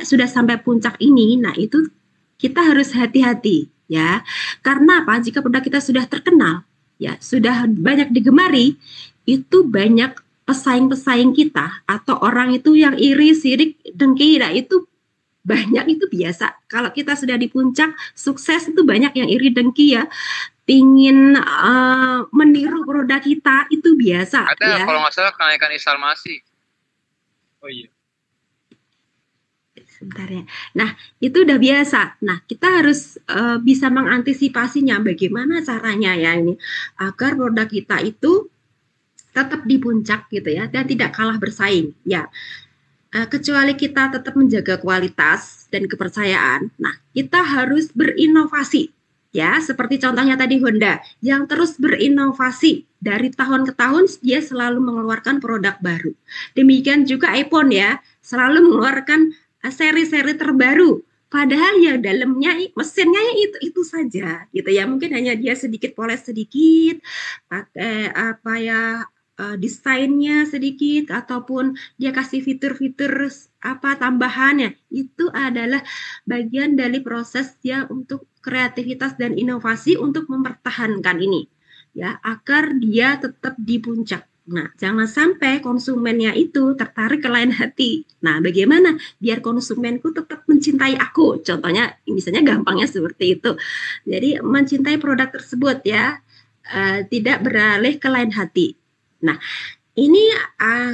sudah sampai puncak ini, nah itu kita harus hati-hati ya, karena apa? Jika produk kita sudah terkenal ya, sudah banyak digemari, itu banyak pesaing-pesaing kita atau orang itu yang iri, sirik, dengki. Nah itu banyak, itu biasa. Kalau kita sudah di puncak sukses, itu banyak yang iri, dengki ya, pingin meniru produk kita, itu biasa. Ada ya. Kalau nggak salah kenaikan instalasi. Oh iya. Sebentar ya. Nah, itu udah biasa. Nah, kita harus bisa mengantisipasinya. Bagaimana caranya ya ini agar produk kita itu tetap di puncak gitu ya, dan tidak kalah bersaing. Ya, kecuali kita tetap menjaga kualitas dan kepercayaan. Nah, kita harus berinovasi ya, seperti contohnya tadi Honda yang terus berinovasi dari tahun ke tahun, dia selalu mengeluarkan produk baru. Demikian juga iPhone ya, selalu mengeluarkan seri-seri terbaru. Padahal ya dalamnya mesinnya itu saja gitu ya, mungkin hanya dia sedikit poles sedikit, pakai apa ya, desainnya sedikit, ataupun dia kasih fitur-fitur apa tambahannya. Itu adalah bagian dari proses dia untuk kreativitas dan inovasi untuk mempertahankan ini ya, agar dia tetap di puncak. Nah, jangan sampai konsumennya itu tertarik ke lain hati. Nah, bagaimana biar konsumenku tetap mencintai aku? Contohnya, misalnya gampangnya seperti itu. Jadi, mencintai produk tersebut ya, tidak beralih ke lain hati. Nah, ini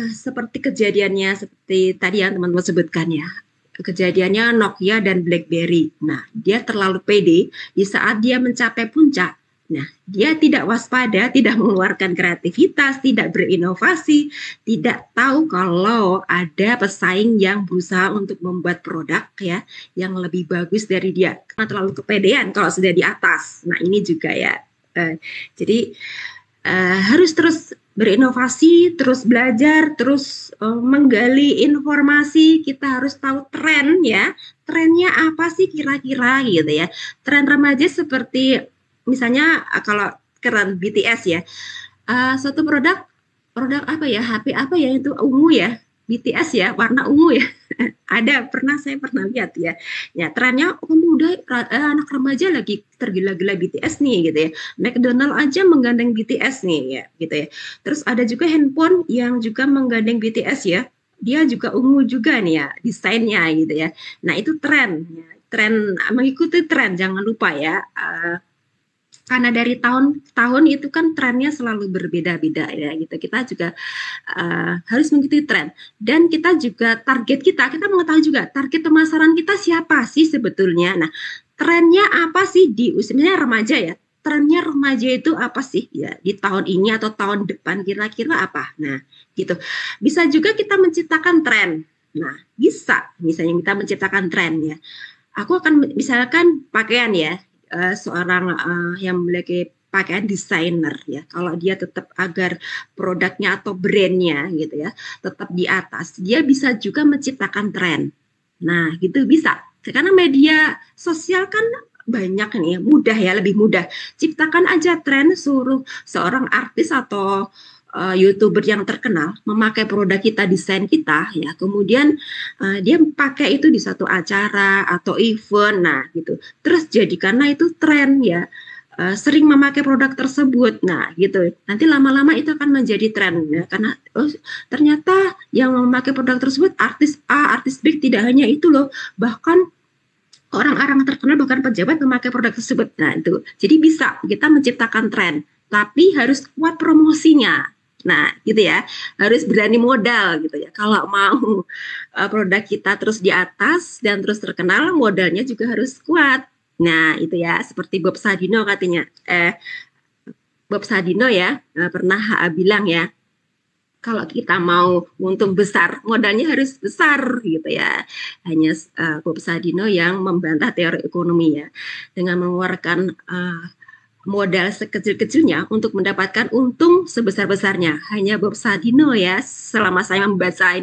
seperti kejadiannya, seperti tadi yang teman-teman sebutkan ya. Kejadiannya Nokia dan BlackBerry. Nah, dia terlalu pede di saat dia mencapai puncak. Nah, dia tidak waspada, tidak mengeluarkan kreativitas, tidak berinovasi, tidak tahu kalau ada pesaing yang berusaha untuk membuat produk ya yang lebih bagus dari dia. Karena terlalu kepedean kalau sudah di atas. Nah, ini juga ya. Jadi harus terus berinovasi, terus belajar, terus menggali informasi. Kita harus tahu tren ya. Trennya apa sih kira-kira gitu ya. Tren remaja seperti misalnya kalau keren BTS ya, suatu produk apa ya, HP apa ya itu ungu ya, BTS ya, warna ungu ya. Saya pernah lihat ya. Ya trennya pemuda, anak remaja lagi tergila-gila BTS nih gitu ya. McDonald aja menggandeng BTS nih ya gitu ya. Terus ada juga handphone yang juga menggandeng BTS ya. Dia juga ungu juga nih ya desainnya gitu ya. Nah itu tren ya. Tren, mengikuti tren, jangan lupa ya. Karena dari tahun-tahun itu kan trennya selalu berbeda-beda ya gitu. Kita juga harus mengikuti tren, dan kita juga target kita mengetahui juga target pemasaran kita siapa sih sebetulnya. Nah, trennya apa sih di usianya remaja ya? Trennya remaja itu apa sih ya di tahun ini atau tahun depan kira-kira apa? Nah, gitu. Bisa juga kita menciptakan tren. Nah, bisa misalnya kita menciptakan tren ya. Aku akan misalkan pakaian ya. Seorang yang memiliki pakaian desainer ya, kalau dia tetap agar produknya atau brandnya gitu ya tetap di atas, dia bisa juga menciptakan tren. Nah gitu bisa, karena media sosial kan banyak nih, mudah ya, lebih mudah. Ciptakan aja tren, suruh seorang artis atau YouTuber yang terkenal memakai produk kita, desain kita ya, kemudian dia pakai itu di satu acara atau event, nah gitu, terus jadi karena itu tren ya, sering memakai produk tersebut, nah gitu, nanti lama-lama itu akan menjadi tren ya, karena ternyata yang memakai produk tersebut artis A, artis B, tidak hanya itu loh, bahkan orang-orang terkenal, bahkan pejabat memakai produk tersebut. Nah itu, jadi bisa kita menciptakan tren, tapi harus kuat promosinya. Nah, gitu ya, harus berani modal gitu ya. Kalau mau produk kita terus di atas dan terus terkenal, modalnya juga harus kuat. Nah, itu ya, seperti Bob Sadino katanya. Bob Sadino ya, pernah bilang ya, kalau kita mau untung besar, modalnya harus besar gitu ya. Hanya Bob Sadino yang membantah teori ekonomi ya, dengan mengeluarkan modal sekecil-kecilnya untuk mendapatkan untung sebesar-besarnya. Hanya Bob Sadino ya, selama saya membaca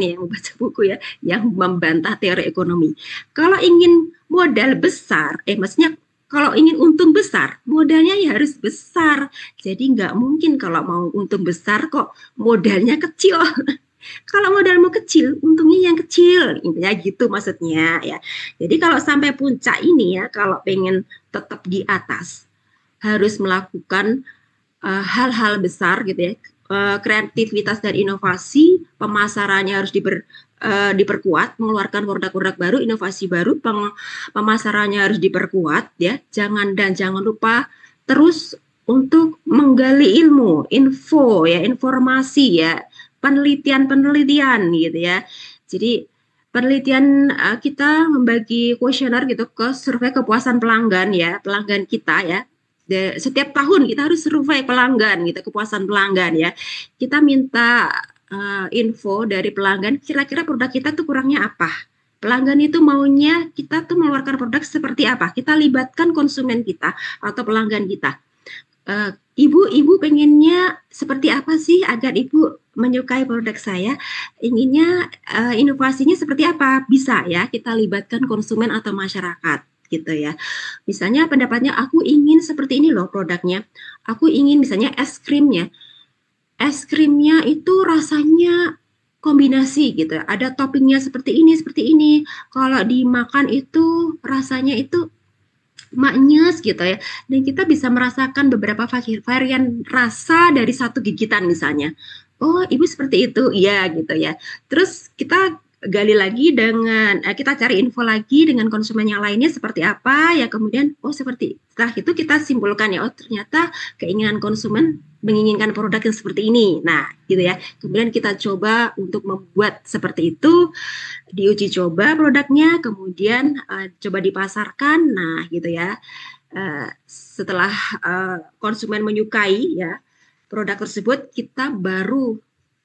buku ya, yang membantah teori ekonomi. Kalau ingin modal besar, maksudnya kalau ingin untung besar, modalnya ya harus besar. Jadi nggak mungkin kalau mau untung besar kok modalnya kecil. Kalau modalmu kecil, untungnya yang kecil, intinya gitu maksudnya ya. Jadi kalau sampai puncak ini ya, kalau pengen tetap di atas, harus melakukan hal-hal besar gitu ya, kreativitas dan inovasi, pemasarannya harus diperkuat, mengeluarkan produk-produk baru, inovasi baru, pemasarannya harus diperkuat ya. Jangan lupa terus untuk menggali ilmu, info ya, informasi ya, penelitian gitu ya. Jadi penelitian kita membagi kuesioner gitu ke survei kepuasan pelanggan ya, pelanggan kita ya. Setiap tahun kita harus survei pelanggan gitu, kepuasan pelanggan ya. Kita minta info dari pelanggan, kira-kira produk kita tuh kurangnya apa. Pelanggan itu maunya kita tuh mengeluarkan produk seperti apa? Kita libatkan konsumen kita atau pelanggan kita. Ibu pengennya seperti apa sih agar ibu menyukai produk saya? Inginnya inovasinya seperti apa? Bisa ya, kita libatkan konsumen atau masyarakat gitu ya. Misalnya pendapatnya, aku ingin seperti ini loh produknya. Aku ingin misalnya es krimnya. Es krimnya itu rasanya kombinasi gitu. Ada toppingnya seperti ini. Kalau dimakan itu rasanya itu maknyus gitu ya. Dan kita bisa merasakan beberapa varian rasa dari satu gigitan misalnya. Oh, ibu seperti itu, iya gitu ya. Terus kita gali lagi dengan kita cari info lagi dengan konsumen yang lainnya seperti apa ya, kemudian seperti setelah itu kita simpulkan ya, ternyata keinginan konsumen menginginkan produk yang seperti ini. Nah, gitu ya. Kemudian kita coba untuk membuat seperti itu, diuji coba produknya, kemudian coba dipasarkan. Nah, gitu ya. Setelah konsumen menyukai ya produk tersebut, kita baru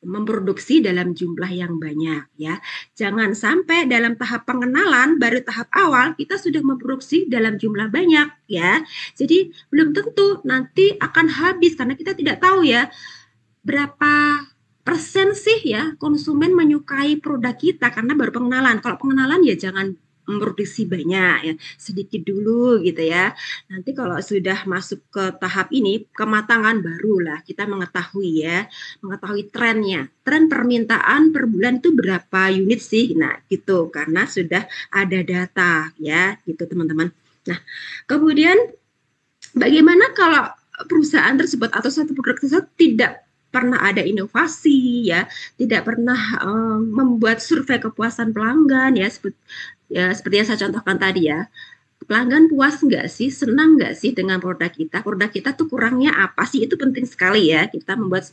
memproduksi dalam jumlah yang banyak ya. Jangan sampai dalam tahap pengenalan baru tahap awal kita sudah memproduksi dalam jumlah banyak ya. Jadi belum tentu nanti akan habis karena kita tidak tahu ya berapa persen sih ya konsumen menyukai produk kita karena baru pengenalan. Kalau pengenalan ya jangan memproduksi banyak ya, sedikit dulu gitu ya. Nanti kalau sudah masuk ke tahap ini, kematangan barulah kita mengetahui trennya. Tren permintaan per bulan itu berapa unit sih? Nah, gitu, karena sudah ada data ya, gitu teman-teman. Nah, kemudian bagaimana kalau perusahaan tersebut atau satu produk tersebut tidak pernah ada inovasi ya, tidak pernah membuat survei kepuasan pelanggan ya, seperti yang saya contohkan tadi ya. Pelanggan puas nggak sih, senang nggak sih dengan produk kita? Produk kita tuh kurangnya apa sih? Itu penting sekali ya, kita membuat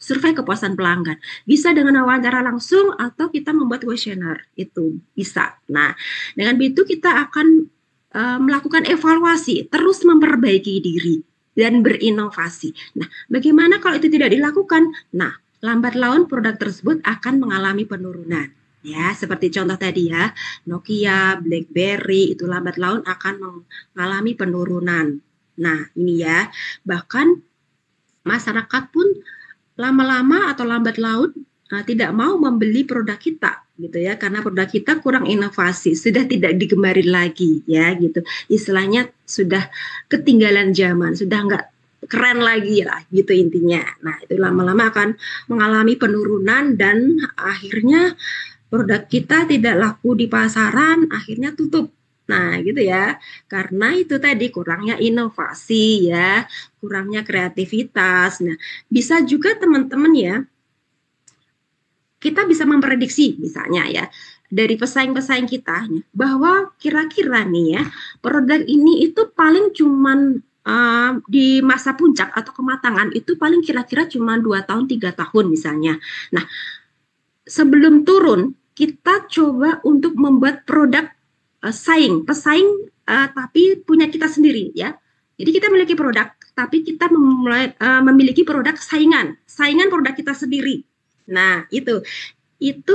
survei kepuasan pelanggan. Bisa dengan wawancara langsung atau kita membuat kuesioner, itu bisa. Nah, dengan begitu kita akan melakukan evaluasi, terus memperbaiki diri dan berinovasi. Nah, bagaimana kalau itu tidak dilakukan? Nah, lambat laun produk tersebut akan mengalami penurunan. Ya, seperti contoh tadi ya, Nokia, BlackBerry itu lambat laun akan mengalami penurunan. Nah, ini ya, bahkan masyarakat pun lama-lama atau lambat laun tidak mau membeli produk kita gitu ya, karena produk kita kurang inovasi, sudah tidak digemari lagi ya gitu. Istilahnya sudah ketinggalan zaman, sudah nggak keren lagi lah gitu intinya. Nah, itu lama-lama akan mengalami penurunan dan akhirnya produk kita tidak laku di pasaran, akhirnya tutup. Nah, gitu ya. Karena itu tadi kurangnya inovasi ya, kurangnya kreativitas. Nah, bisa juga teman-teman ya, kita bisa memprediksi misalnya ya, dari pesaing-pesaing kita bahwa kira-kira nih ya, produk ini itu paling cuman di masa puncak atau kematangan itu paling kira-kira cuma 2 tahun, 3 tahun misalnya. Nah, sebelum turun, kita coba untuk membuat produk pesaing tapi punya kita sendiri ya. Jadi kita memiliki produk, tapi kita memiliki produk saingan produk kita sendiri. Nah, itu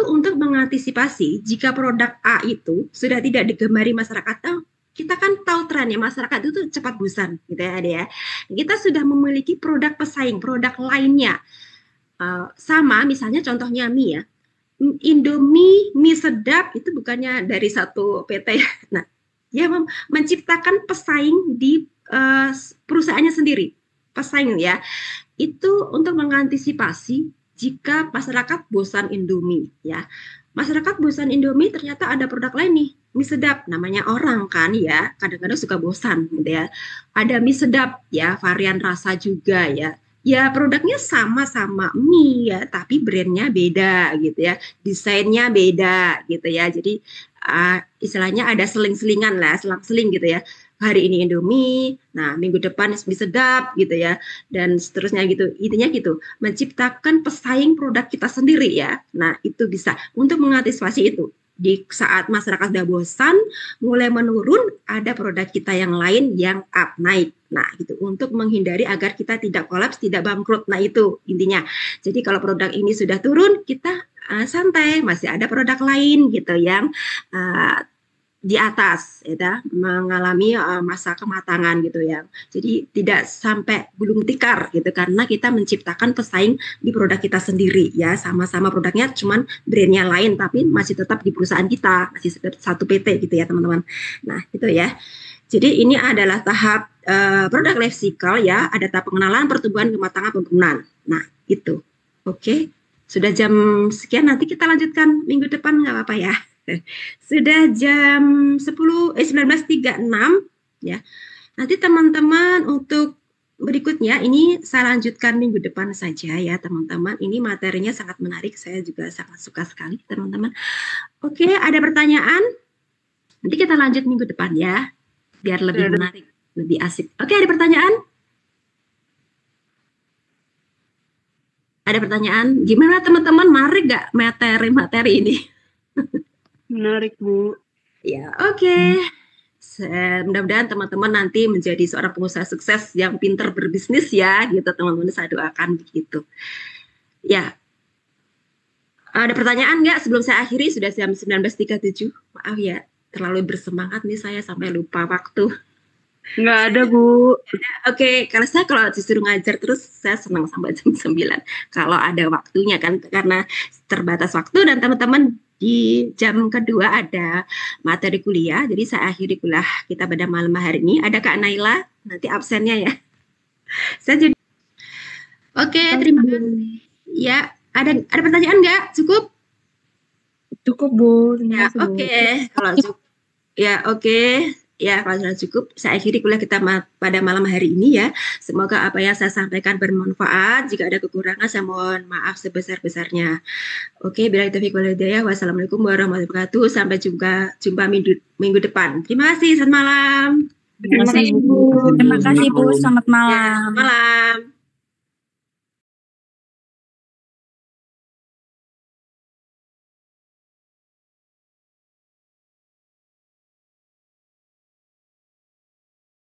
untuk mengantisipasi jika produk A itu sudah tidak digemari masyarakat. Kita kan tahu trennya masyarakat itu cepat bosan gitu ya, ada ya. Kita sudah memiliki produk pesaing, produk lainnya. Sama misalnya contohnya mie ya. Indomie, mie sedap itu bukannya dari satu PT ya. Nah, dia menciptakan pesaing di perusahaannya sendiri. Pesaing ya. Itu untuk mengantisipasi jika masyarakat bosan Indomie ya. Masyarakat bosan Indomie, ternyata ada produk lain nih, mie sedap. Namanya orang kan ya, kadang-kadang suka bosan gitu ya. Ada mie sedap ya, varian rasa juga ya. Ya produknya sama-sama mie ya, tapi brandnya beda gitu ya, desainnya beda gitu ya. Jadi istilahnya ada seling-selingan lah, selang-seling gitu ya. Hari ini Indomie, nah minggu depan mie sedap gitu ya, dan seterusnya gitu. Intinya gitu, menciptakan pesaing produk kita sendiri ya. Nah itu bisa untuk mengantisipasi itu. Di saat masyarakat sudah bosan, mulai menurun, ada produk kita yang lain yang up, naik. Nah, gitu untuk menghindari agar kita tidak kolaps, tidak bangkrut. Nah, itu intinya. Jadi kalau produk ini sudah turun, kita santai, masih ada produk lain gitu yang di atas ya, mengalami masa kematangan gitu ya. Jadi tidak sampai gulung tikar gitu karena kita menciptakan pesaing di produk kita sendiri ya, sama-sama produknya cuman brandnya lain tapi masih tetap di perusahaan kita, masih satu PT gitu ya teman-teman. Nah gitu ya. Jadi ini adalah tahap produk life cycle ya, ada tahap pengenalan, pertumbuhan, kematangan, penurunan. Nah itu, oke. Sudah jam sekian, nanti kita lanjutkan minggu depan nggak apa-apa ya. Sudah jam 19.36 ya. Nanti teman-teman untuk berikutnya ini saya lanjutkan minggu depan saja ya teman-teman. Ini materinya sangat menarik, saya juga sangat suka sekali teman-teman. Oke, ada pertanyaan? Nanti kita lanjut minggu depan ya, biar lebih menarik, lebih asik. Oke, ada pertanyaan? Ada pertanyaan? Gimana teman-teman, menarik nggak materi-materi ini? Menarik, Bu. Ya, oke. Mudah-mudahan teman-teman nanti menjadi seorang pengusaha sukses yang pintar berbisnis ya, gitu teman-teman, saya doakan begitu. Ya. Ada pertanyaan nggak sebelum saya akhiri? Sudah jam 19.37. Maaf ya, terlalu bersemangat nih saya sampai lupa waktu. Nggak ada, Bu. Oke, kalau disuruh ngajar terus saya senang sampai jam 9. Kalau ada waktunya kan, karena terbatas waktu dan teman-teman di jam kedua ada materi kuliah, jadi saya akhiri kuliah kita pada malam hari ini. Ada Kak Naila, nanti absennya ya. Saya jadi. Oke, terima kasih. Ya, ada pertanyaan nggak? Cukup? Cukup, Bu. Ya, oke. Kalau cukup, ya oke. Ya, kalau sudah cukup, saya akhiri kuliah kita pada malam hari ini ya. Semoga apa yang saya sampaikan bermanfaat. Jika ada kekurangan, saya mohon maaf sebesar-besarnya. Oke, bila taufiq wal hidayah. Wassalamualaikum warahmatullahi wabarakatuh. Sampai jumpa minggu depan. Terima kasih. Selamat malam. Terima kasih Bu. Selamat malam. Ya, malam.